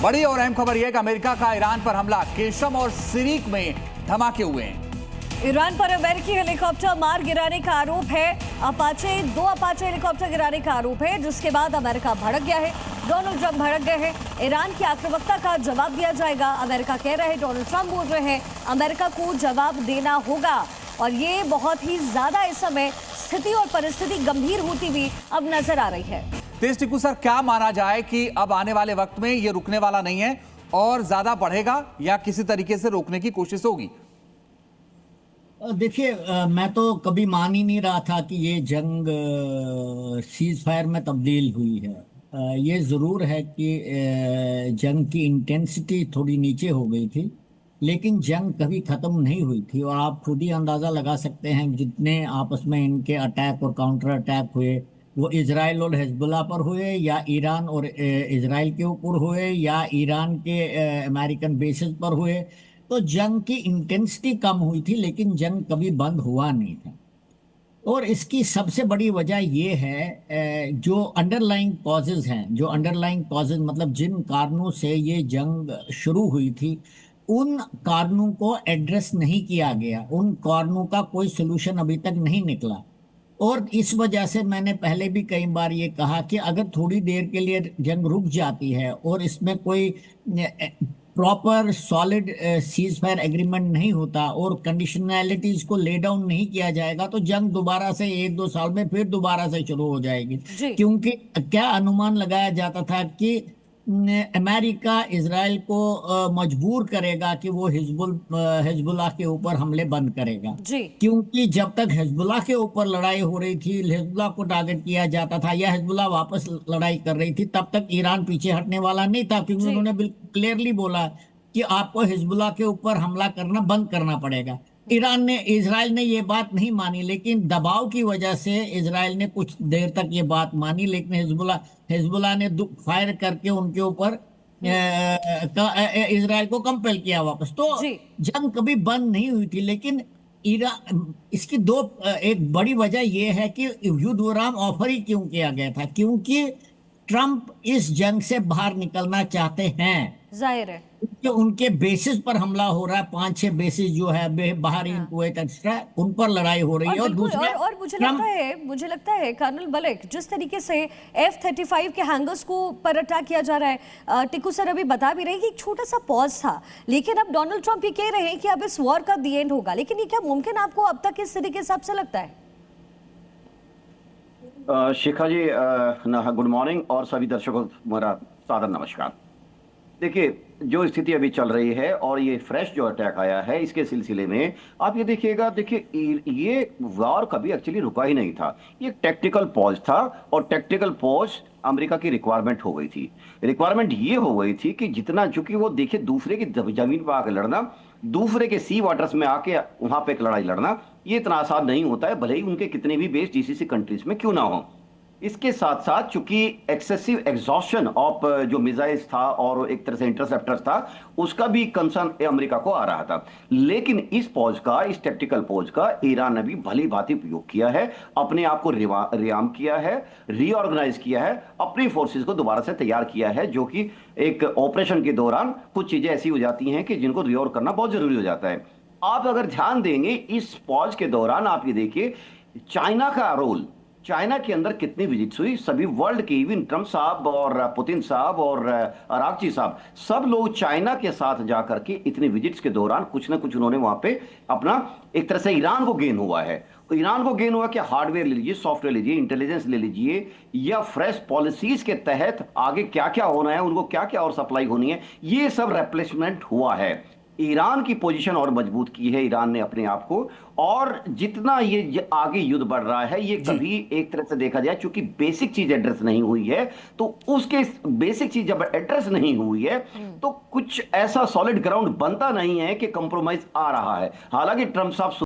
बड़ी और अहम खबर यह कि अमेरिका का ईरान पर हमला, केशम और सिरीक में धमाके हुए हैं। ईरान पर अमेरिकी हेलीकॉप्टर मार गिराने का आरोप है। दो अपाचे हेलीकॉप्टर गिराने का आरोप है, जिसके बाद अमेरिका भड़क गया है। डोनाल्ड ट्रंप भड़क गए हैं। ईरान की आक्रामकता का जवाब दिया जाएगा, अमेरिका कह रहे हैं। डोनाल्ड ट्रंप बोल रहे हैं अमेरिका को जवाब देना होगा, और ये बहुत ही ज्यादा इस समय स्थिति और परिस्थिति गंभीर होती हुई अब नजर आ रही है। तेज टिक्कू सर, क्या माना जाए कि अब आने वाले वक्त में ये रुकने वाला नहीं है और ज्यादा बढ़ेगा या किसी तरीके से रोकने की कोशिश होगी? देखिए, मैं तो कभी मान ही नहीं रहा था कि ये जंग सीज फायर में तब्दील हुई है। ये ज़रूर है कि जंग की इंटेंसिटी थोड़ी नीचे हो गई थी, लेकिन जंग कभी ख़त्म नहीं हुई थी। और आप खुद ही अंदाज़ा लगा सकते हैं, जितने आपस में इनके अटैक और काउंटर अटैक हुए, वो इजराइल और हिजबुल्लाह पर हुए या ईरान और इजराइल के ऊपर हुए या ईरान के अमेरिकन बेसेस पर हुए, तो जंग की इंटेंसिटी कम हुई थी, लेकिन जंग कभी बंद हुआ नहीं था। और इसकी सबसे बड़ी वजह यह है, जो अंडरलाइंग कॉजेज हैं, जो अंडरलाइंग कॉजेज मतलब जिन कारणों से ये जंग शुरू हुई थी, उन कारणों को एड्रेस नहीं किया गया, उन कारणों का कोई सोल्यूशन अभी तक नहीं निकला। और इस वजह से मैंने पहले भी कई बार ये कहा कि अगर थोड़ी देर के लिए जंग रुक जाती है और इसमें कोई proper solid cease fire agreement नहीं होता और कंडीशनैलिटीज को ले डाउन नहीं किया जाएगा, तो जंग दोबारा से 1-2 साल में फिर दोबारा से शुरू हो जाएगी। क्योंकि क्या अनुमान लगाया जाता था कि अमेरिका इजराइल को मजबूर करेगा कि वो हिजबुल्लाह के ऊपर हमले बंद करेगा। क्योंकि जब तक हिजबुल्लाह के ऊपर लड़ाई हो रही थी, हिजबुल्लाह को टारगेट किया जाता था या हिजबुल्लाह वापस लड़ाई कर रही थी, तब तक ईरान पीछे हटने वाला नहीं था। क्योंकि उन्होंने बिल्कुल क्लियरली बोला कि आपको हिजबुल्लाह के ऊपर हमला करना बंद करना पड़ेगा। इजराइल ने ये बात नहीं मानी, लेकिन दबाव की वजह से इजराइल ने कुछ देर तक ये बात मानी, लेकिन हिजबुल्लाह ने फायर करके उनके ऊपर इजराइल को कंपेल किया वापस। तो जंग कभी बंद नहीं हुई थी, लेकिन इसकी एक बड़ी वजह यह है कि युद्ध विराम ऑफर ही क्यों किया गया था, क्योंकि ट्रंप इस जंग से बाहर निकलना चाहते हैं। जाहिर है कि उनके बेसिस पर हमला हो रहा है, 5-6 बेसिस जो है बाहरी कुवैत एक्स्ट्रा, उन पर लड़ाई हो रही है। और दूसरे और मुझे लगता है कर्नल मलिक, जिस तरीके से F-35 के हैंगर्स को पर अटैक किया जा रहा है, टिक्कू सर अभी बता भी रहे कि एक छोटा सा पॉज था, लेकिन अब डोनाल्ड ट्रंप ये कह रहे हैं कि अब इस वॉर का दी एंड होगा। लेकिन ये क्या मुमकिन आपको अब तक इस तरीके से सबसे लगता है? शिखा जी, गुड मॉर्निंग और सभी दर्शकों को मेरा सादर नमस्कार। देखिए, जो स्थिति अभी चल रही है और ये फ्रेश जो अटैक आया है, इसके सिलसिले में आप ये देखिएगा, देखिए ये वॉर कभी एक्चुअली रुका ही नहीं था। ये टैक्टिकल पॉज था और टैक्टिकल पॉज अमेरिका की रिक्वायरमेंट हो गई थी। रिक्वायरमेंट ये हो गई थी कि जितना, चूंकि वो देखिए दूसरे की जमीन पर आके लड़ना, दूसरे के सी वाटर्स में आके वहां पे एक लड़ाई लड़ना, ये इतना आसान नहीं होता है, भले ही उनके कितने भी बेस जीसीसी कंट्रीज में क्यों ना हो। इसके साथ साथ चूंकि एक्सेसिव एग्जॉस्शन ऑफ जो मिसाइल्स था और एक तरह से इंटरसेप्टर्स था, उसका भी कंसर्न अमेरिका को आ रहा था। लेकिन इस पॉज का, इस टैक्टिकल पॉज का ईरान ने भी भली भांति उपयोग किया है, अपने आप को रियाम किया है, रीऑर्गेनाइज किया है, अपनी फोर्सेस को दोबारा से तैयार किया है, जो कि एक ऑपरेशन के दौरान कुछ चीजें ऐसी हो जाती हैं कि जिनको रिऑर्ग करना बहुत जरूरी हो जाता है। आप अगर ध्यान देंगे इस पॉज के दौरान, आप ये देखिए चाइना का रोल, चाइना के अंदर कितनी विजिट्स हुई, सभी वर्ल्ड की, इवन ट्रंप साहब और पुतिन साहब और अरागची साहब, सब लोग चाइना के साथ जाकर के इतनी विजिट्स के दौरान कुछ ना कुछ उन्होंने वहां पे अपना एक तरह से ईरान को गेन हुआ है। तो ईरान को गेन हुआ कि हार्डवेयर ले लीजिए, सॉफ्टवेयर लीजिए, इंटेलिजेंस ले लीजिए, या फ्रेश पॉलिसीज के तहत आगे क्या क्या होना है, उनको क्या क्या और सप्लाई होनी है, ये सब रिप्लेसमेंट हुआ है। ईरान की पोजीशन और मजबूत की है ईरान ने अपने आप को, और जितना ये आगे युद्ध बढ़ रहा है, ये कभी एक तरह से देखा जाए, चूंकि बेसिक चीज एड्रेस नहीं हुई है, तो उसके बेसिक चीज जब एड्रेस नहीं हुई है तो कुछ ऐसा सॉलिड ग्राउंड बनता नहीं है कि कंप्रोमाइज आ रहा है। हालांकि ट्रंप साहब